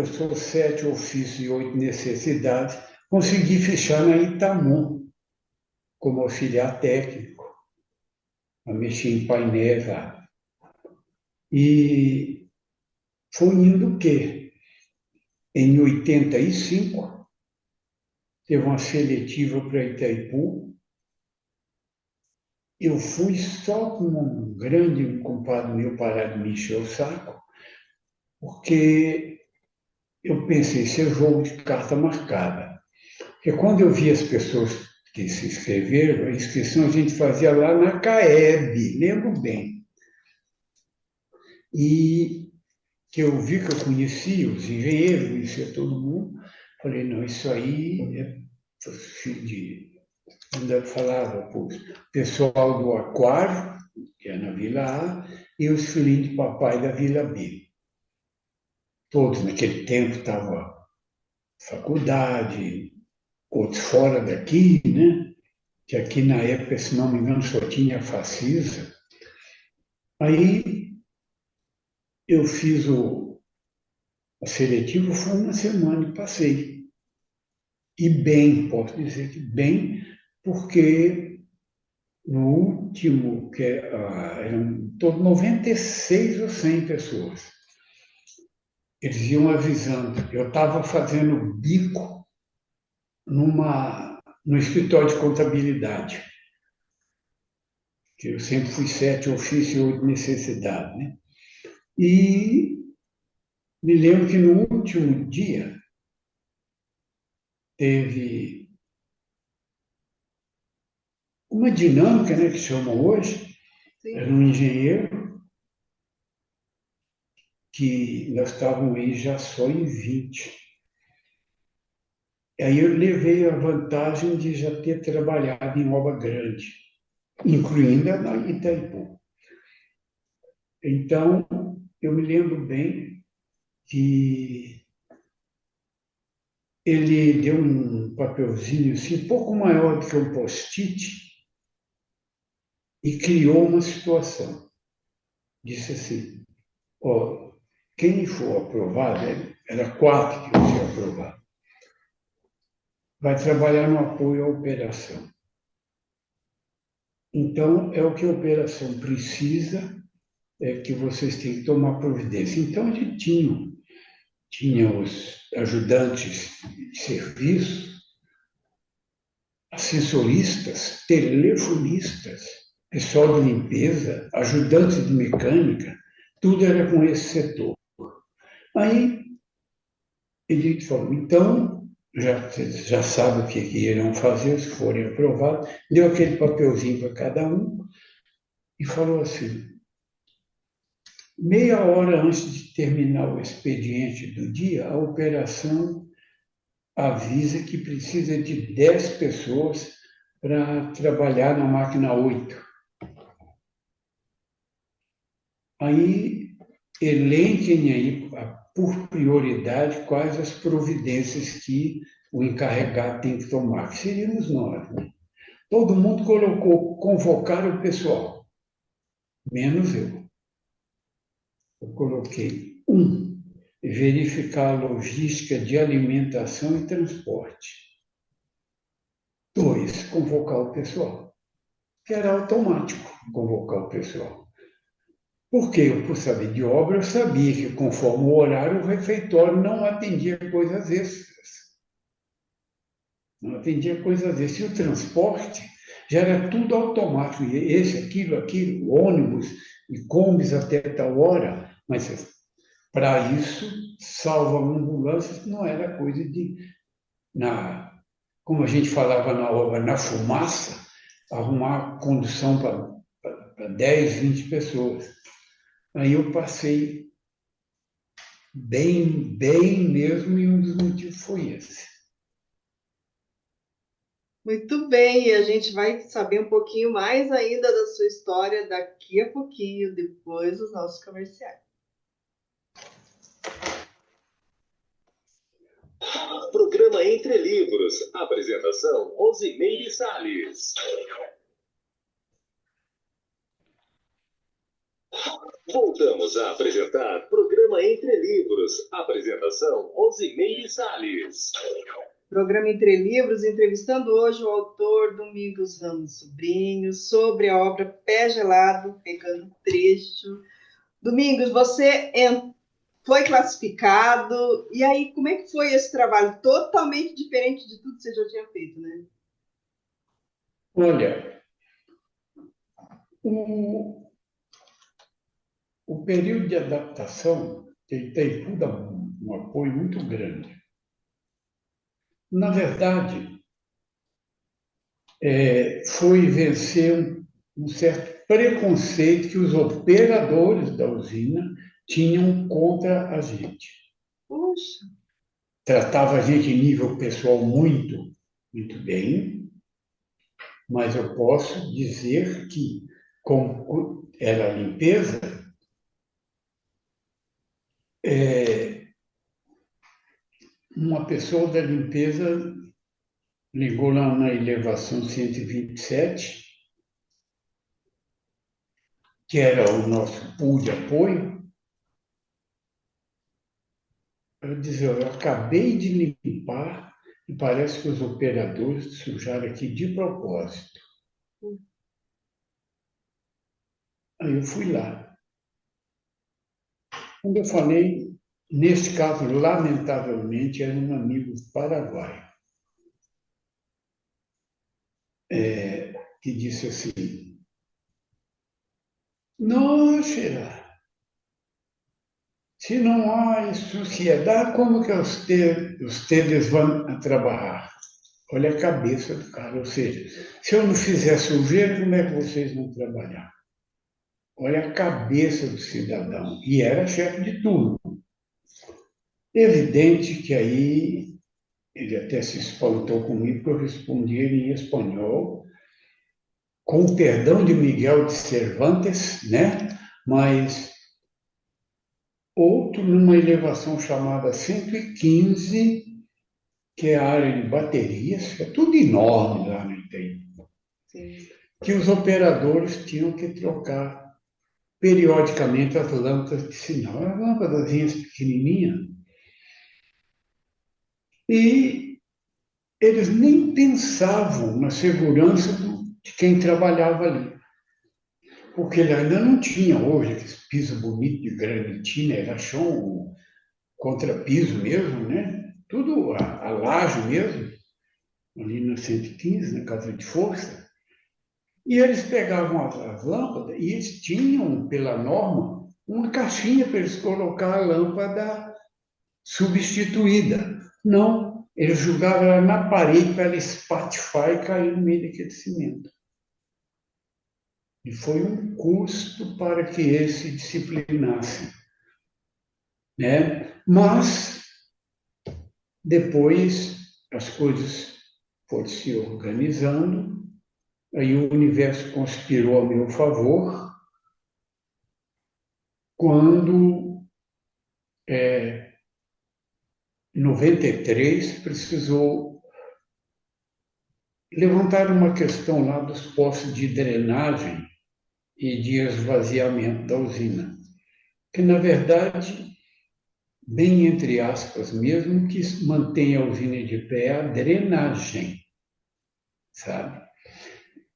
Speaker 3: sou 7 ofícios e 8 necessidades, consegui fechar na Itamu como auxiliar técnico, a mexer em painéis lá. E foi indo que, em 85, teve uma seletiva para Itaipu. Eu fui só com um grande compadre meu parar de me encher o saco, porque eu pensei, isso é jogo de carta marcada. Porque quando eu vi as pessoas que se inscreveram, a inscrição a gente fazia lá na CAEB, lembro bem. E que eu vi que eu conhecia os engenheiros, conhecia todo mundo, falei, não, isso aí de ainda falava para o pessoal do Aquário, que é na Vila A, e os filhinhos de papai da Vila B. Todos naquele tempo estavam faculdade, outros fora daqui, né? Que aqui na época, se não me engano, só tinha a Facisa. Aí eu fiz a seletiva, foi uma semana e passei. E bem, posso dizer que bem, porque no último, eram em torno de 96 ou 100 pessoas, eles iam avisando. Eu estava fazendo bico no escritório de contabilidade, que eu sempre fui 7 ofícios e 8 necessidade, né? E me lembro que no último dia teve uma dinâmica, né, que chamam hoje. Era
Speaker 2: Sim.
Speaker 3: um engenheiro que nós estávamos aí já só em 20. Aí eu levei a vantagem de já ter trabalhado em obra grande, incluindo a na Itaipu. Então, eu me lembro bem que ele deu um papelzinho assim, um pouco maior do que um post-it, e criou uma situação. Disse assim: ó, quem for aprovado, era 4 que eu tinha aprovado, vai trabalhar no apoio à operação. Então, é o que a operação precisa, é que vocês têm que tomar providência. Então, a gente tinha os ajudantes de serviço, assessoristas, telefonistas, pessoal de limpeza, ajudantes de mecânica, tudo era com esse setor. Aí ele falou, então, já sabe o que irão fazer, se forem aprovados, deu aquele papelzinho para cada um e falou assim, meia hora antes de terminar o expediente do dia, a operação avisa que precisa de 10 pessoas para trabalhar na máquina 8. Aí elenquem aí, por prioridade, quais as providências que o encarregado tem que tomar, que seríamos nós. Né? Todo mundo colocou convocar o pessoal, menos eu. Eu coloquei verificar a logística de alimentação e transporte. 2, convocar o pessoal, que era automático convocar o pessoal. Porque eu, por saber de obra, eu sabia que, conforme o horário, o refeitório não atendia coisas extras. Não atendia coisas extras. E o transporte já era tudo automático. E esse, aquilo, ônibus e combis até tal hora. Mas, para isso, salvo ambulâncias, não era coisa de, como a gente falava na obra, na fumaça, arrumar condução para 10, 20 pessoas. Aí eu passei bem, bem mesmo, e um dos motivos foi esse.
Speaker 2: Muito bem, e a gente vai saber um pouquinho mais ainda da sua história daqui a pouquinho, depois dos nossos comerciais.
Speaker 1: Programa Entre Livros. Apresentação: Rosimeire Salles. Voltamos a apresentar Programa Entre Livros. Apresentação: Rosimeire Salles.
Speaker 2: Programa Entre Livros, entrevistando hoje o autor Domingos Ramos Sobrinho sobre a obra Pé Gelado, pegando trecho. Domingos, você foi classificado, e aí como é que foi esse trabalho? Totalmente diferente de tudo que você já tinha feito, né?
Speaker 3: Olha, o período de adaptação tem um apoio muito grande. Na verdade, foi vencer um certo preconceito que os operadores da usina tinham contra a gente.
Speaker 2: Puxa,
Speaker 3: Tratava a gente em nível pessoal muito, muito bem, mas eu posso dizer que, como era a limpeza, uma pessoa da limpeza ligou lá na elevação 127, que era o nosso pool de apoio, para dizer, eu acabei de limpar e parece que os operadores sujaram aqui de propósito. Aí eu fui lá. Quando eu falei, neste caso, lamentavelmente, era um amigo paraguaio, que disse assim, nossa, Se não há sociedade, como que vocês vão a trabalhar? Olha a cabeça do cara. Ou seja, se eu não fizer sujeira, como é que vocês vão trabalhar? Olha a cabeça do cidadão. E era chefe de tudo. Evidente que aí ele até se espantou comigo, porque eu respondi ele em espanhol, com o perdão de Miguel de Cervantes, né? Mas outro numa elevação chamada 115, que é a área de baterias, que é tudo enorme lá no ITI, que os operadores tinham que trocar periodicamente as lâmpadas de sinal. As lâmpadas pequenininhas. E eles nem pensavam na segurança de quem trabalhava ali. Porque ele ainda não tinha hoje aquele piso bonito de granitina, era chão contrapiso mesmo, né? Tudo a laje mesmo, ali na 115, na Casa de Força. E eles pegavam as lâmpadas e eles tinham, pela norma, uma caixinha para eles colocar a lâmpada substituída. Não, eles jogavam ela na parede para ela espatifar e cair no meio daquele cimento. E foi um custo para que eles se disciplinassem, né? Mas depois as coisas foram se organizando, aí o universo conspirou a meu favor, quando, em 93, precisou levantar uma questão lá dos postos de drenagem e de esvaziamento da usina, que, na verdade, bem entre aspas mesmo, que mantém a usina de pé é a drenagem, sabe?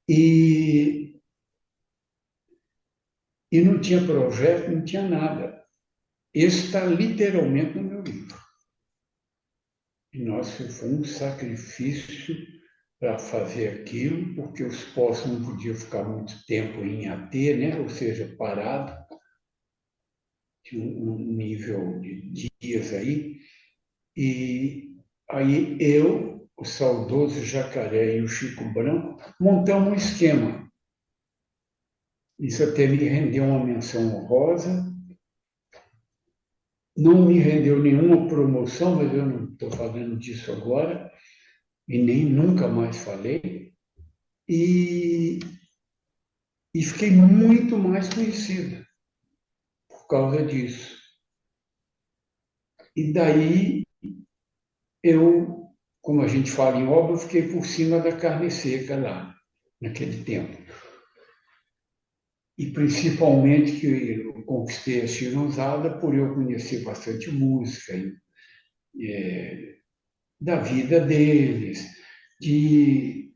Speaker 3: E não tinha projeto, não tinha nada. Isso está literalmente no meu livro. E nossa, foi um sacrifício para fazer aquilo, porque os postos não podiam ficar muito tempo em AT, né? Ou seja, parado, tinha um nível de dias aí. E aí eu, o saudoso Jacaré e o Chico Branco montamos um esquema. Isso até me rendeu uma menção honrosa. Não me rendeu nenhuma promoção, mas eu não estou falando disso agora, e nem nunca mais falei. E fiquei muito mais conhecido por causa disso. E daí eu, como a gente fala em obra, fiquei por cima da carne seca lá, naquele tempo. E principalmente que eu conquistei a Chironzada por eu conhecer bastante música, da vida deles, de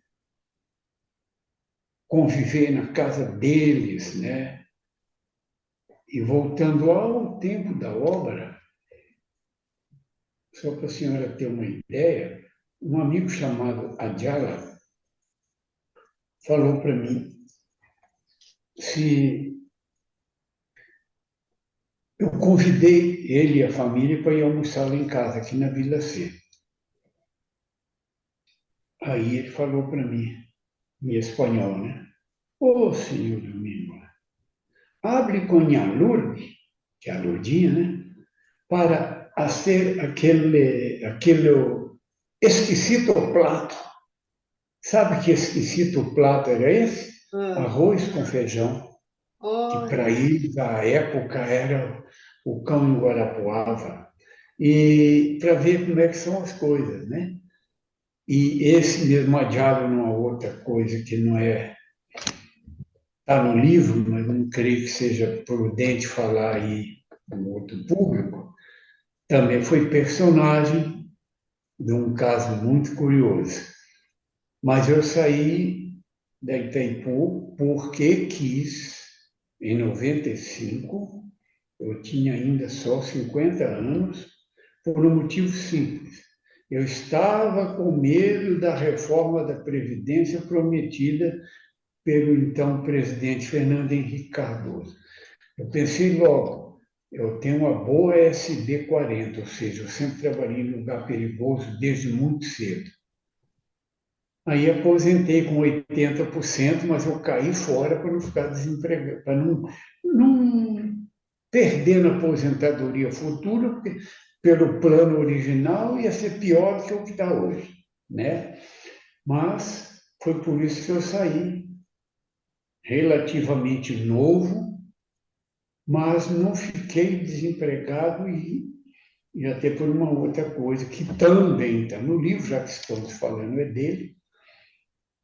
Speaker 3: conviver na casa deles, né? E voltando ao tempo da obra, só para a senhora ter uma ideia, um amigo chamado Adjala falou para mim se eu convidei ele e a família para ir almoçar lá em casa, aqui na Vila C. Aí ele falou para mim, em espanhol, né? Ô, senhor Domingo, hable com a Lourdes, que é a Lourdinha, né? Para fazer aquele exquisito prato. Sabe que exquisito prato era esse? Arroz com feijão. Que para eles, à época, era o cão em Guarapuava. E para ver como é que são as coisas, né? E esse mesmo adiado numa outra coisa que não é está no livro, mas não creio que seja prudente falar aí no outro público, também foi personagem de um caso muito curioso. Mas eu saí da Itaipu porque quis, em 95, eu tinha ainda só 50 anos, por um motivo simples. Eu estava com medo da reforma da Previdência prometida pelo então presidente Fernando Henrique Cardoso. Eu pensei logo, Eu tenho uma boa SD40, ou seja, eu sempre trabalhei em lugar perigoso desde muito cedo. Aí aposentei com 80%, mas eu caí fora para não ficar desempregado, para não perder na aposentadoria futura, porque pelo plano original ia ser pior do que o que está hoje, né? Mas foi por isso que eu saí relativamente novo, mas não fiquei desempregado e até por uma outra coisa que também está no livro, já que estamos falando é dele,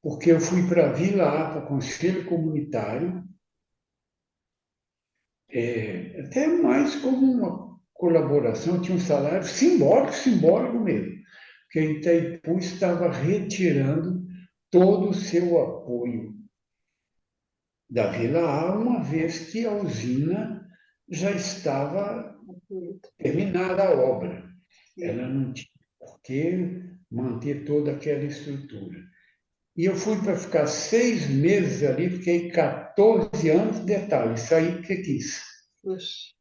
Speaker 3: porque eu fui para a Vila A, para o Conselho Comunitário, até mais como uma colaboração, tinha um salário simbólico, simbólico mesmo, porque Itaipu estava retirando todo o seu apoio da Vila A, uma vez que a usina já estava terminada a obra. Ela não tinha por que manter toda aquela estrutura. E eu fui para ficar 6 meses ali, fiquei 14 anos, detalhe, saí porque quis.
Speaker 2: Puxa.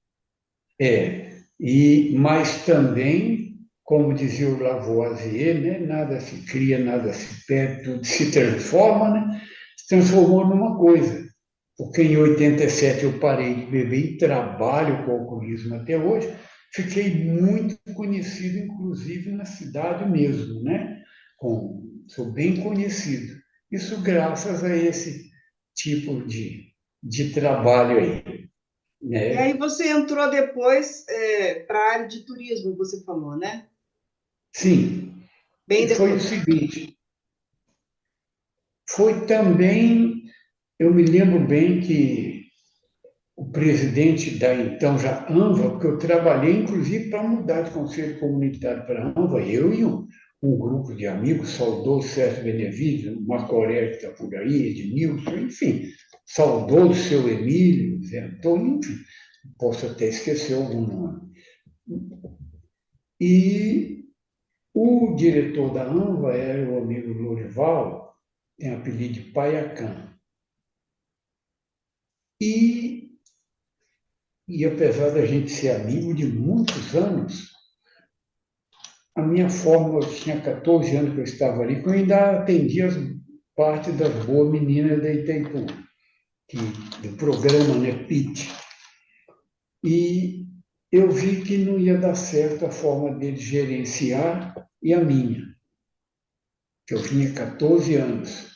Speaker 3: Mas também, como dizia o Lavoisier, né, nada se cria, nada se perde, tudo se transforma, né? Se transformou numa coisa. Porque em 87 eu parei de beber e trabalho com alcoolismo até hoje, fiquei muito conhecido, inclusive na cidade mesmo, né? Sou bem conhecido. Isso graças a esse tipo de trabalho aí,
Speaker 2: E aí
Speaker 3: né?
Speaker 2: você entrou depois para a área de turismo, você falou, né?
Speaker 3: Sim,
Speaker 2: Bem
Speaker 3: foi o
Speaker 2: depois.
Speaker 3: seguinte, foi também, eu me lembro bem que o presidente da então já ANVA, porque eu trabalhei inclusive para mudar de conselho comunitário para a ANVA, eu e um grupo de amigos, saudoso Sérgio Benevides, o Marco Aurélio que está por aí, Edmilson, enfim, saudoso seu Emílio, Zé Antônio, enfim, posso até esquecer algum nome. E o diretor da ANVA era o amigo Lorival, tem apelido de Paiacã. E, e apesar da gente ser amigo de muitos anos, a minha forma, eu tinha 14 anos que eu estava ali, que eu ainda atendia parte das boas meninas da Itaipu, do programa, né, PIT. E eu vi que não ia dar certo a forma dele gerenciar e a minha, que eu tinha 14 anos.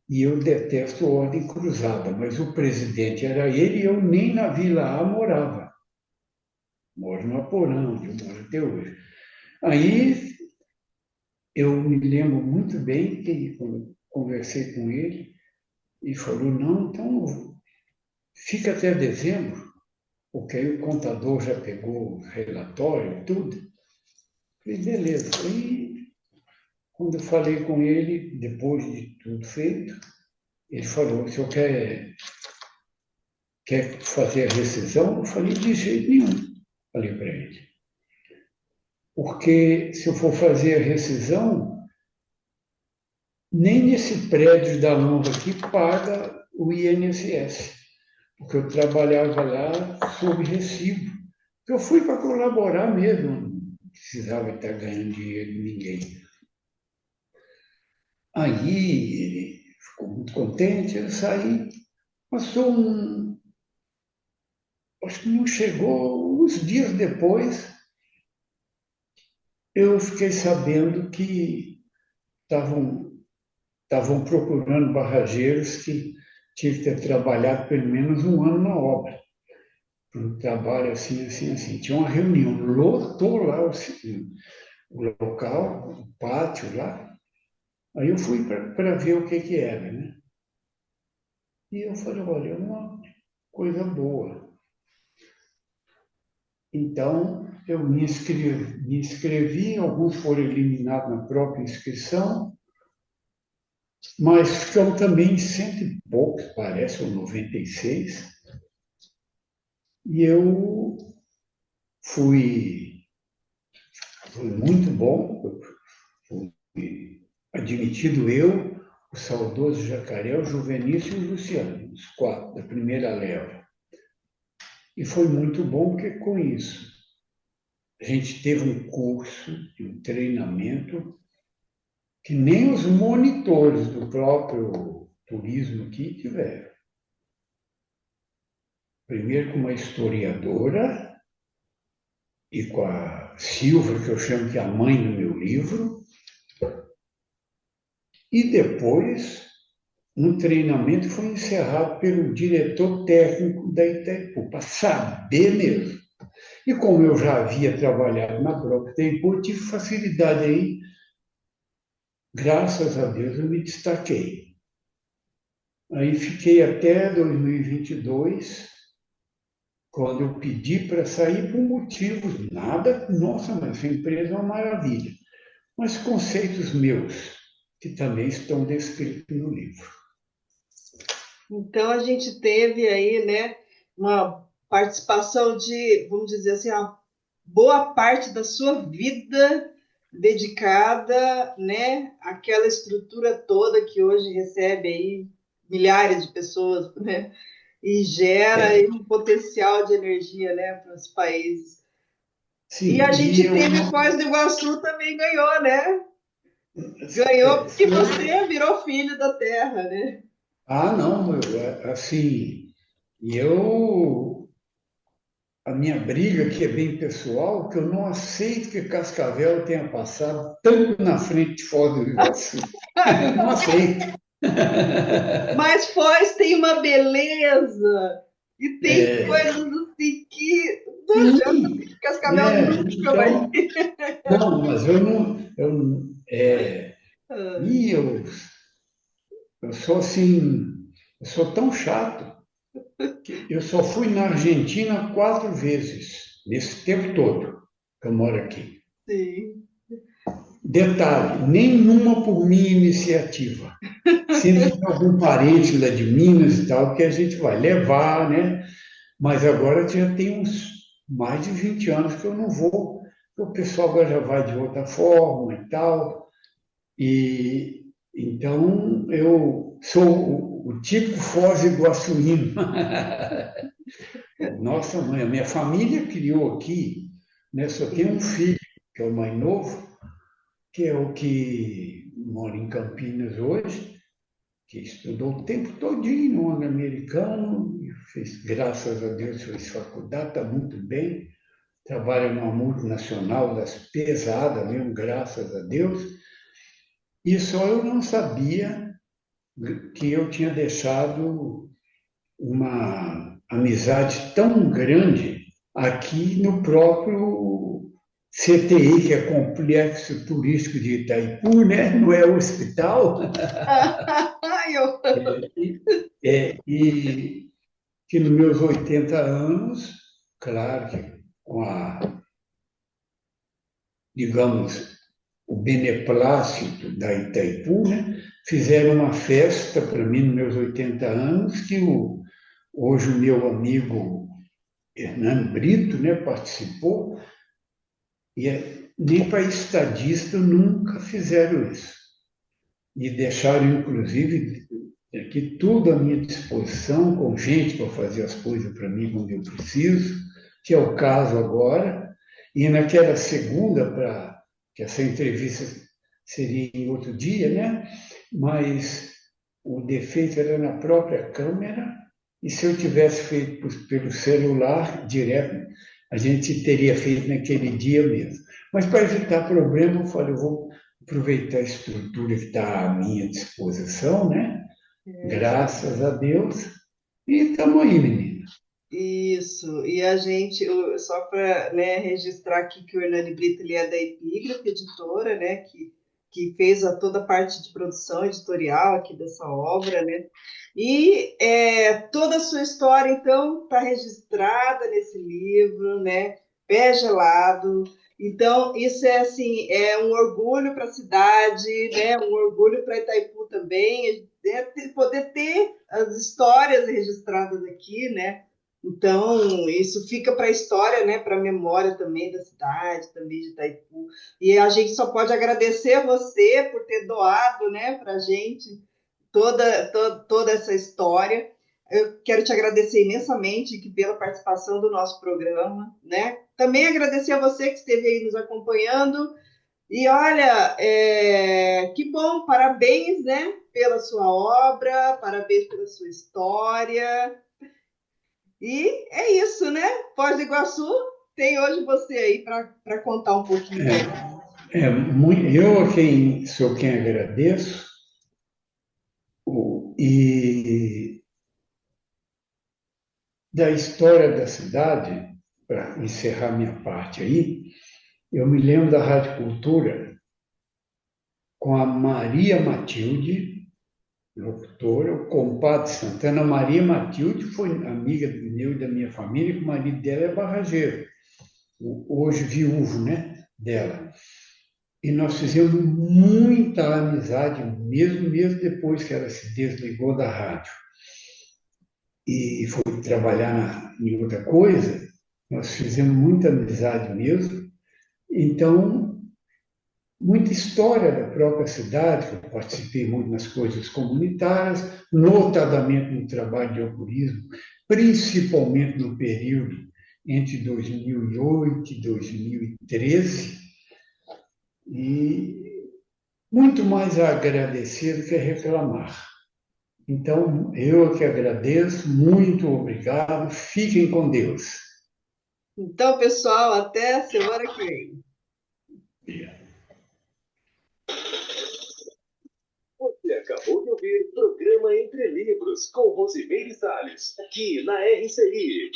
Speaker 3: E eu detesto ordem cruzada, mas o presidente era ele e eu nem na Vila A morava. Moro no Aporão, onde eu moro até hoje. Aí eu me lembro muito bem que, quando eu conversei com ele, ele falou: não, então fica até dezembro, porque aí o contador já pegou o relatório e tudo. Falei: beleza. Aí, quando eu falei com ele, depois de tudo feito, ele falou: o senhor quer fazer a rescisão? Eu falei: de jeito nenhum. Falei para ele. Porque se eu for fazer a rescisão, nem nesse prédio da Lomba aqui paga o INSS, porque eu trabalhava lá sob recibo. Eu fui para colaborar mesmo, não precisava estar ganhando dinheiro de ninguém. Aí ele ficou muito contente, eu saí, passou acho que não chegou, uns dias depois, eu fiquei sabendo que estavam estavam procurando barrageiros que tinham que ter trabalhado pelo menos um ano na obra. Um trabalho assim, assim, assim. Tinha uma reunião, lotou lá o local, o pátio lá. Aí eu fui para ver o que era, né? E eu falei: olha, é uma coisa boa. Então, eu me inscrevi, alguns foram eliminados na própria inscrição, mas ficam também cento e poucos, parece, ou 96. E eu fui, foi muito bom, fui admitido eu, o saudoso Jacaré, o Juvenício e o Luciano, os quatro, da primeira leva. E foi muito bom que com isso a gente teve um curso, um treinamento que nem os monitores do próprio turismo aqui tiveram. Primeiro com uma historiadora e com a Silva, que eu chamo que é a mãe do meu livro, e depois um treinamento foi encerrado pelo diretor técnico da Itaipu, para saber mesmo. E como eu já havia trabalhado na própria Itaipu, eu tive facilidade aí, graças a Deus eu me destaquei. Aí fiquei até 2022, quando eu pedi para sair por motivos nada, nossa, mas essa empresa é uma maravilha. Mas conceitos meus, que também estão descritos no livro.
Speaker 2: Então, a gente teve aí, né, uma participação de, vamos dizer assim, uma boa parte da sua vida dedicada, né, àquela estrutura toda que hoje recebe aí milhares de pessoas, né, e gera
Speaker 3: É,
Speaker 2: aí um potencial de energia, né, para os países. E
Speaker 3: sim,
Speaker 2: a
Speaker 3: e
Speaker 2: gente
Speaker 3: eu
Speaker 2: teve
Speaker 3: não.
Speaker 2: Foz do Iguaçu também ganhou, né? Ganhou porque
Speaker 3: Foi.
Speaker 2: você virou filho da terra, né?
Speaker 3: Ah, não, assim, e eu. A minha briga, que é bem pessoal, que eu não aceito que Cascavel tenha passado tanto na frente de Foz do Iguaçu. Não aceito.
Speaker 2: Mas Foz tem uma beleza e tem coisas assim que não adianta,
Speaker 3: Sim,
Speaker 2: Cascavel
Speaker 3: né?
Speaker 2: nunca vai
Speaker 3: Então, não, mas
Speaker 2: ter.
Speaker 3: e eu sou assim, eu sou tão chato que eu só fui na Argentina 4 vezes, nesse tempo todo que eu moro aqui.
Speaker 2: Sim.
Speaker 3: Detalhe, nenhuma por minha iniciativa. Sempre tem algum parente lá de Minas e tal que a gente vai levar, né? Mas agora já tem uns mais de 20 anos que eu não vou, porque o pessoal agora já vai de outra forma e tal. E então eu sou o típico Foz do Iguaçuíno. Nossa mãe, a minha família criou aqui, né? Só tem um filho, que é o mais novo, que é o que mora em Campinas hoje, que estudou o tempo todinho no ano americano, e fez, graças a Deus, fez faculdade, está muito bem, trabalha numa multinacional das pesadas mesmo, graças a Deus, e só eu não sabia que eu tinha deixado uma amizade tão grande aqui no próprio CTI, que é Complexo Turístico de Itaipu, né? Não é hospital.
Speaker 2: Ai, eu...
Speaker 3: E que nos meus 80 anos, claro que com digamos, o beneplácito da Itaipu, né? Fizeram uma festa para mim nos meus 80 anos, que hoje o meu amigo Hernando Brito, né, participou, e nem para estadista nunca fizeram isso. E deixaram, inclusive, aqui tudo à minha disposição, com gente para fazer as coisas para mim quando eu preciso, que é o caso agora. E naquela segunda, que essa entrevista seria em outro dia, né? Mas o defeito era na própria câmera, e se eu tivesse feito pelo celular direto, a gente teria feito naquele dia mesmo. Mas para evitar problema, eu falei, eu vou aproveitar a estrutura que está à minha disposição, né? Graças a Deus. E estamos aí, menina.
Speaker 2: Isso, e a gente, só para, né, registrar aqui que o Hernani Brito ele é da Epígrafe, editora, né, que fez toda a parte de produção editorial aqui dessa obra, né, e toda a sua história, então, está registrada nesse livro, né, Pé Gelado. Então, isso é, assim, é um orgulho para a cidade, né, um orgulho para Itaipu também, poder ter as histórias registradas aqui, né. Então, isso fica para a história, né, para a memória também da cidade, também de Itaipu. E a gente só pode agradecer a você por ter doado, né, para a gente toda essa história. Eu quero te agradecer imensamente pela participação do nosso programa, né? Também agradecer a você que esteve aí nos acompanhando. E olha, que bom, parabéns, né, pela sua obra, parabéns pela sua história. E é isso, né? Foz do Iguaçu tem hoje você aí para contar um pouquinho.
Speaker 3: Eu sou quem agradeço, e da história da cidade, para encerrar minha parte aí, eu me lembro da Rádio Cultura com a Maria Matilde, locutora, o compadre Santana. Maria Matilde foi amiga meu e da minha família, que o marido dela é barrageiro, hoje viúvo, né, dela. E nós fizemos muita amizade, mesmo depois que ela se desligou da rádio e foi trabalhar em outra coisa, nós fizemos muita amizade mesmo. Então, muita história da própria cidade, que eu participei muito nas coisas comunitárias, notadamente no trabalho de alcoolismo, principalmente no período entre 2008 e 2013, e muito mais a agradecer do que a reclamar. Então, eu que agradeço, muito obrigado, fiquem com Deus.
Speaker 2: Então, pessoal, até semana que vem.
Speaker 1: Você acabou de ouvir o programa Entre Livros, com Rosimeire Salles, aqui na RCI.